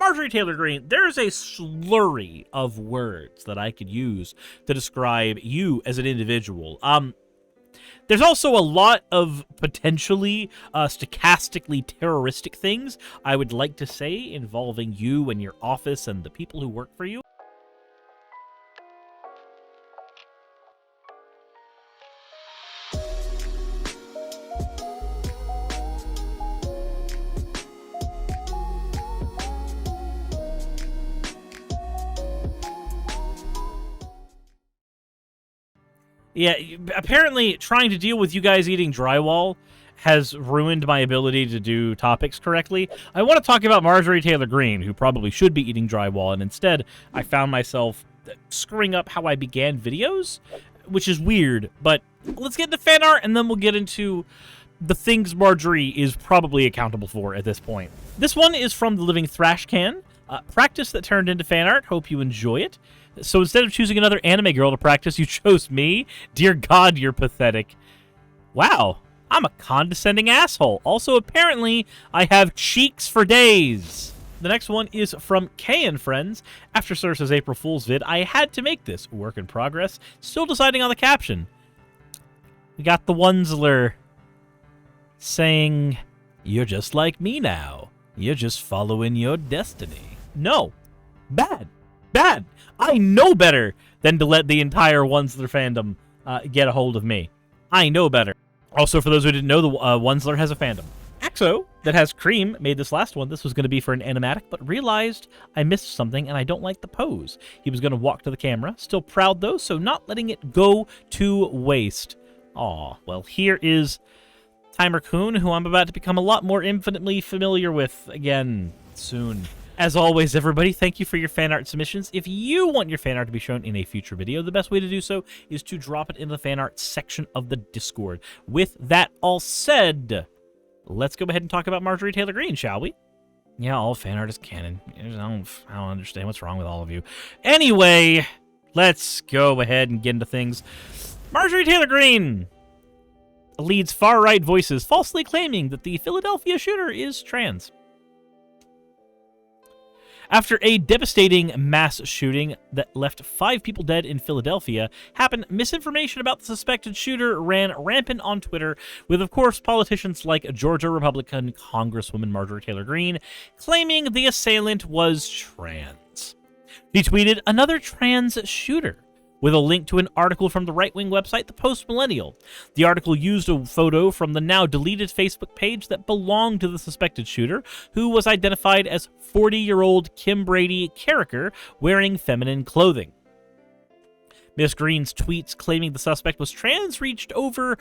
Marjorie Taylor Greene, there's a slurry of words that I could use to describe you as an individual. There's also a lot of potentially stochastically terroristic things I would like to say involving you and your office and the people who work for you. Yeah, apparently trying to deal with you guys eating drywall has ruined my ability to do topics correctly. I want to talk about Marjorie Taylor Greene, who probably should be eating drywall, and instead I found myself screwing up how I began videos, which is weird, but let's get into fan art, and then we'll get into the things Marjorie is probably accountable for at this point. This one is from the Living Thrash Can. Practice that turned into fan art. Hope you enjoy it. So instead of choosing another anime girl to practice, you chose me? Dear God, you're pathetic. Wow, I'm a condescending asshole. Also, apparently, I have cheeks for days. The next one is from Kay and Friends. After Suris' April Fool's vid, I had to make this. Work in progress. Still deciding on the caption. We got the Onesler saying, "You're just like me now. You're just following your destiny." No. Bad. Bad. I know better than to let the entire Onesler fandom get a hold of me. I know better. Also, for those who didn't know, the Onesler has a fandom. Axo, that has Cream, made this last one. This was going to be for an animatic, but realized I missed something and I don't like the pose. He was going to walk to the camera. Still proud, though, so not letting it go to waste. Aw, well, here is Timer Coon, who I'm about to become a lot more infinitely familiar with again soon. As always, everybody, thank you for your fan art submissions. If you want your fan art to be shown in a future video, the best way to do so is to drop it in the fan art section of the Discord. With that all said, let's go ahead and talk about Marjorie Taylor Greene, shall we? Yeah, all fan art is canon. I don't understand what's wrong with all of you. Anyway, let's go ahead and get into things. Marjorie Taylor Greene leads far-right voices falsely claiming that the Philadelphia shooter is trans. After a devastating mass shooting that left 5 people dead in Philadelphia happened, misinformation about the suspected shooter ran rampant on Twitter, with, of course, politicians like Georgia Republican Congresswoman Marjorie Taylor Greene claiming the assailant was trans. She tweeted, "Another trans shooter," with a link to an article from the right-wing website The Post Millennial. The article used a photo from the now-deleted Facebook page that belonged to the suspected shooter, who was identified as 40-year-old Kim Brady Carricker wearing feminine clothing. Ms. Greene's tweets claiming the suspect was trans reached over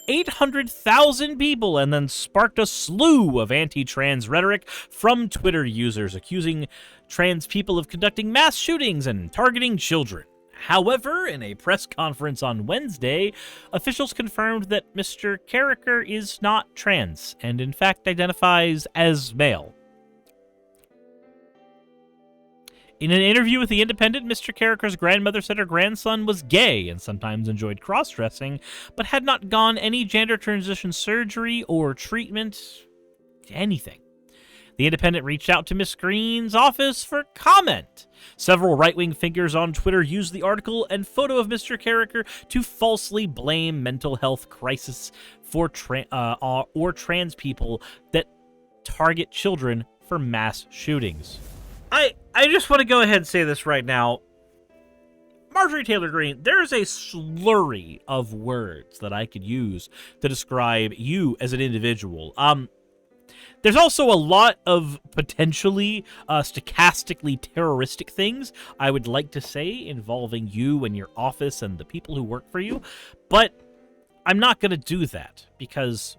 800,000 people and then sparked a slew of anti-trans rhetoric from Twitter users accusing trans people of conducting mass shootings and targeting children. However, in a press conference on Wednesday, officials confirmed that Mr. Carricker is not trans and, in fact, identifies as male. In an interview with The Independent, Mr. Carricker's grandmother said her grandson was gay and sometimes enjoyed cross-dressing, but had not gone any gender transition surgery or treatment, anything. The Independent reached out to Ms. Greene's office for comment. Several right-wing figures on Twitter used the article and photo of Mr. Carricker to falsely blame mental health crisis for trans people that target children for mass shootings. I just want to go ahead and say this right now. Marjorie Taylor Greene, there's a slurry of words that I could use to describe you as an individual. There's also a lot of potentially stochastically terroristic things I would like to say involving you and your office and the people who work for you, but I'm not going to do that because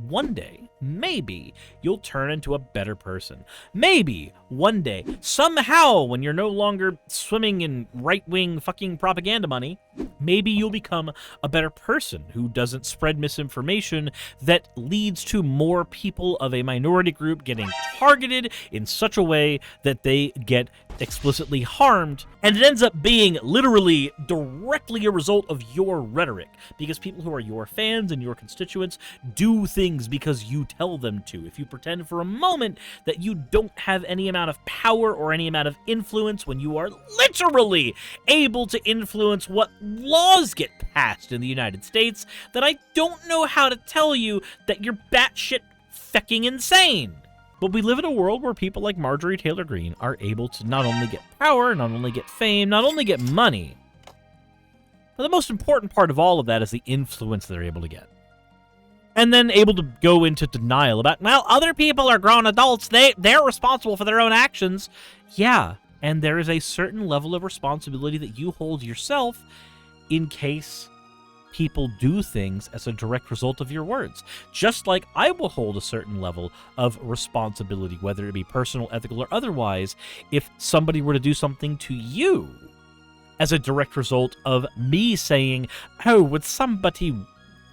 one day, maybe, you'll turn into a better person. Maybe, one day, somehow, when you're no longer swimming in right-wing fucking propaganda money, maybe you'll become a better person who doesn't spread misinformation that leads to more people of a minority group getting targeted in such a way that they get explicitly harmed, and it ends up being literally directly a result of your rhetoric, because people who are your fans and your constituents do things because you tell them to. If you pretend for a moment that you don't have any amount of power or any amount of influence when you are literally able to influence what laws get passed in the United States, then I don't know how to tell you that you're batshit fecking insane. But we live in a world where people like Marjorie Taylor Greene are able to not only get power, not only get fame, not only get money, but the most important part of all of that is the influence they're able to get. And then able to go into denial about, well, other people are grown adults, they're responsible for their own actions. Yeah, and there is a certain level of responsibility that you hold yourself in case people do things as a direct result of your words. Just like I will hold a certain level of responsibility, whether it be personal, ethical, or otherwise, if somebody were to do something to you as a direct result of me saying, oh, would somebody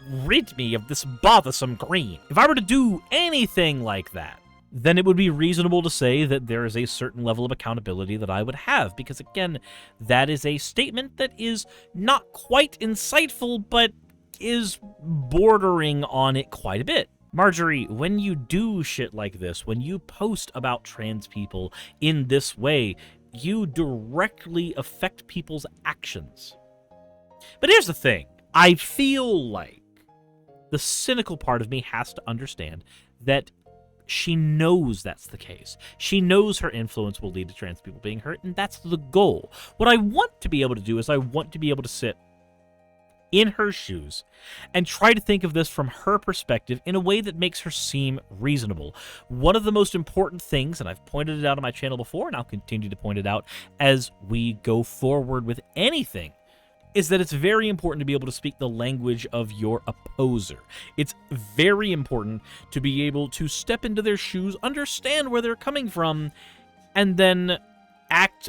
rid me of this bothersome green? If I were to do anything like that, then it would be reasonable to say that there is a certain level of accountability that I would have, because again, that is a statement that is not quite insightful, but is bordering on it quite a bit. Marjorie, when you do shit like this, when you post about trans people in this way, you directly affect people's actions. But here's the thing. I feel like the cynical part of me has to understand that she knows that's the case. She knows her influence will lead to trans people being hurt, and that's the goal. What I want to be able to do is I want to be able to sit in her shoes and try to think of this from her perspective in a way that makes her seem reasonable. One of the most important things, and I've pointed it out on my channel before, and I'll continue to point it out as we go forward with anything, is that it's very important to be able to speak the language of your opposer. It's very important to be able to step into their shoes, understand where they're coming from, and then act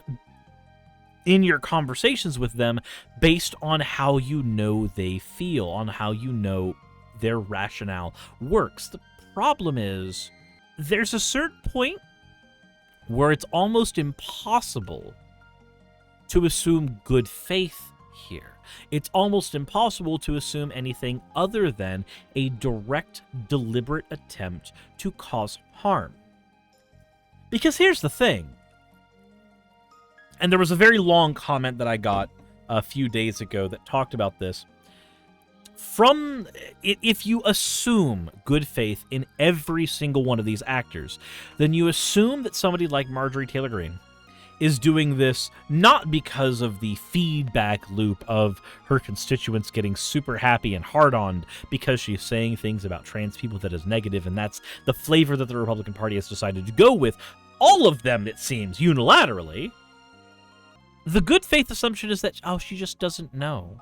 in your conversations with them based on how you know they feel, on how you know their rationale works. The problem is, there's a certain point where it's almost impossible to assume good faith here. It's almost impossible to assume anything other than a direct, deliberate attempt to cause harm. Because here's the thing, and there was a very long comment that I got a few days ago that talked about this. If you assume good faith in every single one of these actors, then you assume that somebody like Marjorie Taylor Greene is doing this not because of the feedback loop of her constituents getting super happy and hard-oned because she's saying things about trans people that is negative, and that's the flavor that the Republican Party has decided to go with, all of them, it seems, unilaterally. The good faith assumption is that, oh, she just doesn't know.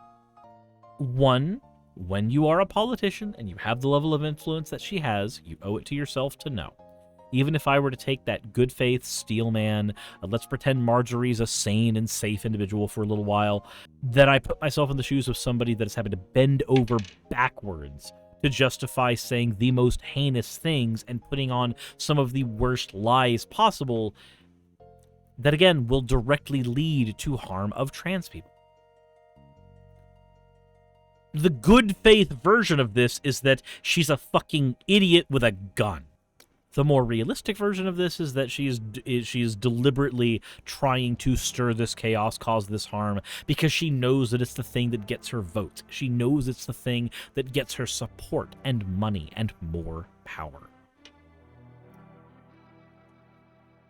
One, when you are a politician and you have the level of influence that she has, you owe it to yourself to know. Even if I were to take that good faith steel man, let's pretend Marjorie's a sane and safe individual for a little while, that I put myself in the shoes of somebody that is having to bend over backwards to justify saying the most heinous things and putting on some of the worst lies possible that, again, will directly lead to harm of trans people. The good faith version of this is that she's a fucking idiot with a gun. The more realistic version of this is that she is deliberately trying to stir this chaos, cause this harm, because she knows that it's the thing that gets her votes. She knows it's the thing that gets her support and money and more power.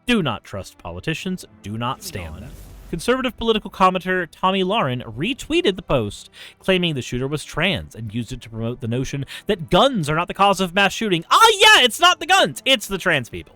Do not trust politicians. Do not stand them. Conservative political commentator Tommy Lauren retweeted the post, claiming the shooter was trans and used it to promote the notion that guns are not the cause of mass shooting. Yeah, it's not the guns, it's the trans people.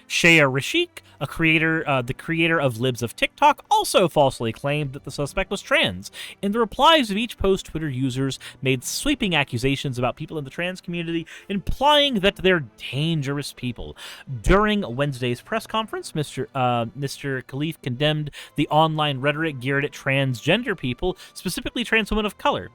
Shaya Rashik, the creator of Libs of TikTok, also falsely claimed that the suspect was trans. In the replies of each post, Twitter users made sweeping accusations about people in the trans community, implying that they're dangerous people. During Wednesday's press conference, Mr. Khalif condemned the online rhetoric geared at transgender people, specifically trans women of color,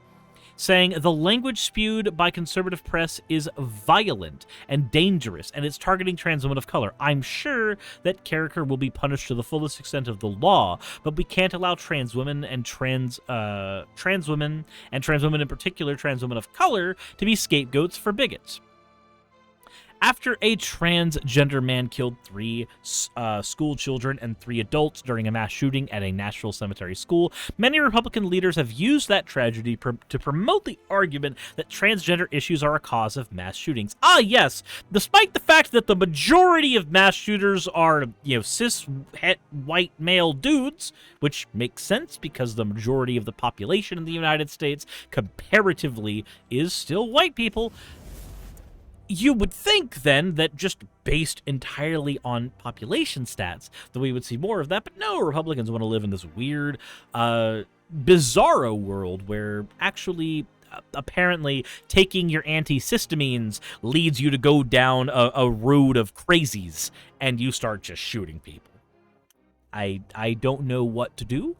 saying the language spewed by conservative press is violent and dangerous, and it's targeting trans women of color. I'm sure that Carricker will be punished to the fullest extent of the law, but we can't allow trans women and trans women in particular, trans women of color, to be scapegoats for bigots. After a transgender man killed 3 school children and 3 adults during a mass shooting at a Nashville cemetery school, many Republican leaders have used that tragedy to promote the argument that transgender issues are a cause of mass shootings. Ah, yes, despite the fact that the majority of mass shooters are, cis white male dudes, which makes sense because the majority of the population in the United States comparatively is still white people. You would think, then, that just based entirely on population stats, that we would see more of that. But no, Republicans want to live in this weird, bizarro world where actually, apparently, taking your antihistamines leads you to go down a road of crazies, and you start just shooting people. I don't know what to do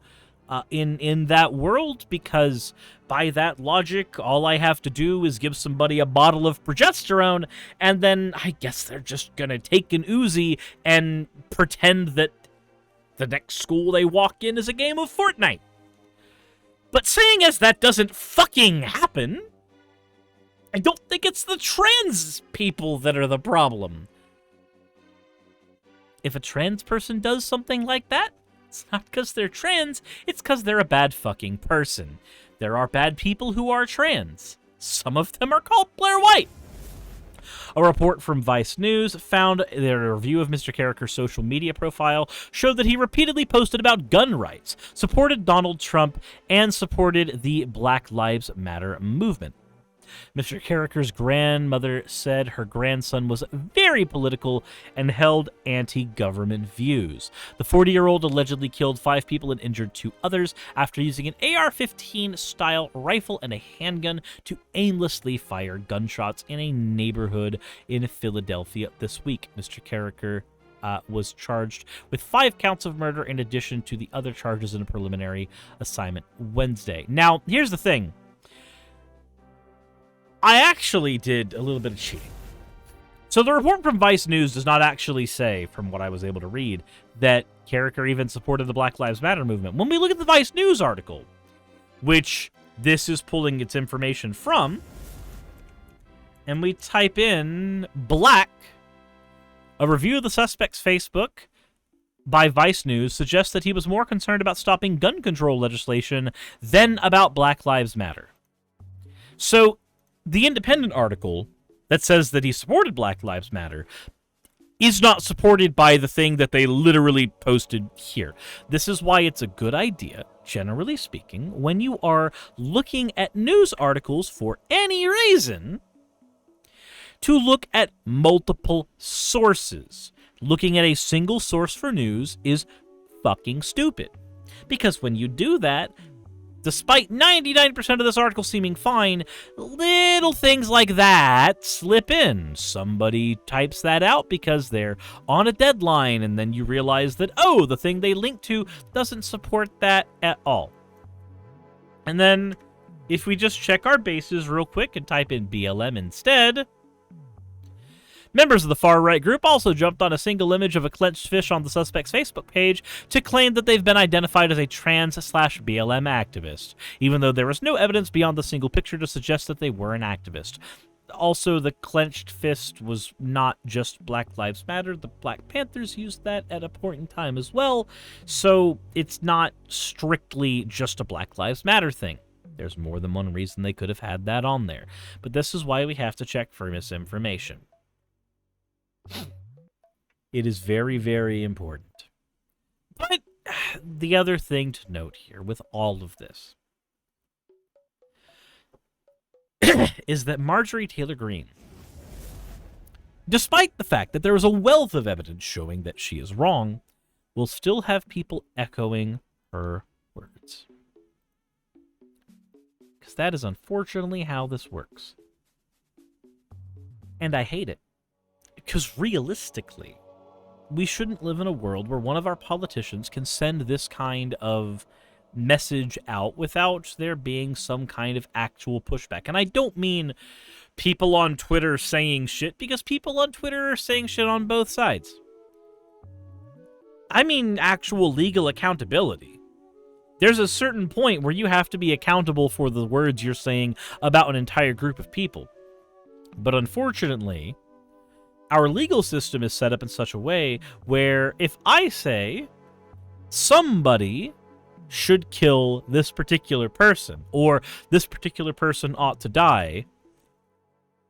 in that world, because by that logic, all I have to do is give somebody a bottle of progesterone, and then I guess they're just gonna take an Uzi and pretend that the next school they walk in is a game of Fortnite. But seeing as that doesn't fucking happen, I don't think it's the trans people that are the problem. If a trans person does something like that, it's not because they're trans, it's because they're a bad fucking person. There are bad people who are trans. Some of them are called Blair White. A report from Vice News found that a review of Mr. Carricker's social media profile showed that he repeatedly posted about gun rights, supported Donald Trump, and supported the Black Lives Matter movement. Mr. Carricker's grandmother said her grandson was very political and held anti-government views. The 40-year-old allegedly killed 5 people and injured 2 others after using an AR-15 style rifle and a handgun to aimlessly fire gunshots in a neighborhood in Philadelphia this week. Mr. Carricker was charged with 5 counts of murder in addition to the other charges in a preliminary assignment Wednesday. Now, here's the thing. I actually did a little bit of cheating. So the report from Vice News does not actually say, from what I was able to read, that Carricker even supported the Black Lives Matter movement. When we look at the Vice News article, which this is pulling its information from, and we type in black, a review of the suspect's Facebook by Vice News suggests that he was more concerned about stopping gun control legislation than about Black Lives Matter. So the Independent article that says that he supported Black Lives Matter is not supported by the thing that they literally posted here. This is why it's a good idea, generally speaking, when you are looking at news articles for any reason, to look at multiple sources. Looking at a single source for news is fucking stupid. Because when you do that, despite 99% of this article seeming fine, little things like that slip in. Somebody types that out because they're on a deadline, and then you realize that, oh, the thing they link to doesn't support that at all. And then, if we just check our bases real quick and type in BLM instead, members of the far-right group also jumped on a single image of a clenched fist on the suspect's Facebook page to claim that they've been identified as a trans/BLM activist, even though there was no evidence beyond the single picture to suggest that they were an activist. Also, the clenched fist was not just Black Lives Matter. The Black Panthers used that at a point in time as well, so it's not strictly just a Black Lives Matter thing. There's more than one reason they could have had that on there. But this is why we have to check for misinformation. It is very, very important. But the other thing to note here with all of this is that Marjorie Taylor Greene, despite the fact that there is a wealth of evidence showing that she is wrong, will still have people echoing her words. Because that is unfortunately how this works. And I hate it. Because realistically, we shouldn't live in a world where one of our politicians can send this kind of message out without there being some kind of actual pushback. And I don't mean people on Twitter saying shit, because people on Twitter are saying shit on both sides. I mean actual legal accountability. There's a certain point where you have to be accountable for the words you're saying about an entire group of people. But unfortunately, our legal system is set up in such a way where if I say somebody should kill this particular person, or this particular person ought to die,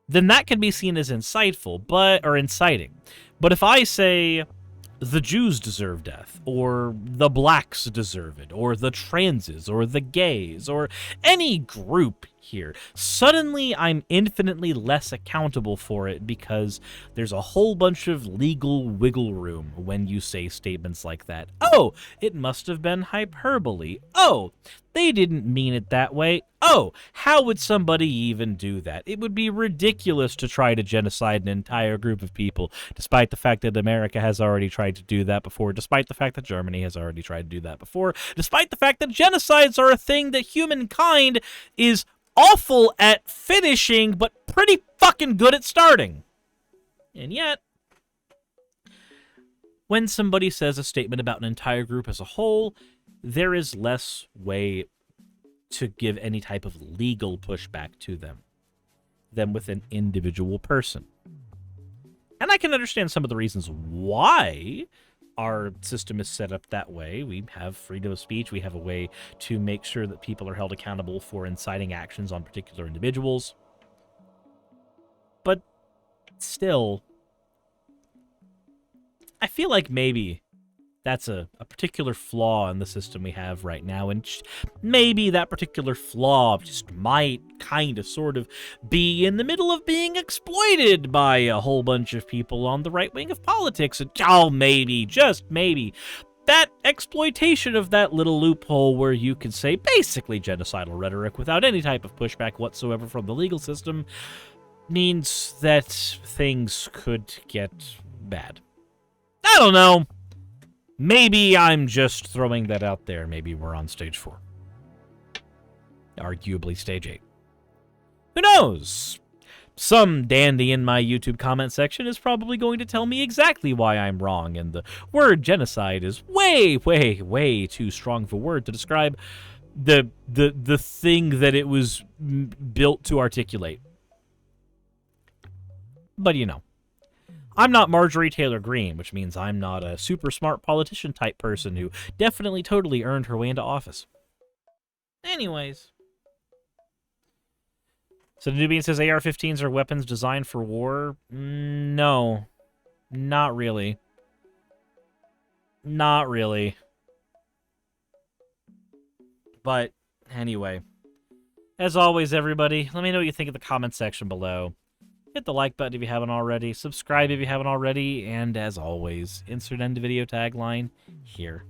then that can be seen as inciting. But if I say the Jews deserve death, or the blacks deserve it, or the transes, or the gays, or any group here, suddenly I'm infinitely less accountable for it, because there's a whole bunch of legal wiggle room when you say statements like that. Oh, it must have been hyperbole. Oh, they didn't mean it that way. Oh, how would somebody even do that? It would be ridiculous to try to genocide an entire group of people, despite the fact that America has already tried to do that before, despite the fact that Germany has already tried to do that before, despite the fact that genocides are a thing that humankind is awful at finishing, but pretty fucking good at starting. And yet, when somebody says a statement about an entire group as a whole, there is less way to give any type of legal pushback to them than with an individual person. And I can understand some of the reasons why our system is set up that way. We have freedom of speech. We have a way to make sure that people are held accountable for inciting actions on particular individuals. But still, I feel like maybe that's a particular flaw in the system we have right now, and maybe that particular flaw just might kind of sort of be in the middle of being exploited by a whole bunch of people on the right wing of politics, and maybe, just maybe, that exploitation of that little loophole where you can say basically genocidal rhetoric without any type of pushback whatsoever from the legal system means that things could get bad. I don't know. Maybe I'm just throwing that out there. Maybe we're on stage 4. Arguably stage 8. Who knows? Some dandy in my YouTube comment section is probably going to tell me exactly why I'm wrong, and the word genocide is way, way, way too strong of a word to describe the thing that it was built to articulate. But you know, I'm not Marjorie Taylor Greene, which means I'm not a super smart politician type person who definitely totally earned her way into office. Anyways. So Nubian says AR-15s are weapons designed for war? No. Not really. Not really. But anyway. As always, everybody, let me know what you think in the comment section below. Hit the like button if you haven't already, subscribe if you haven't already, and as always, insert end video tagline here.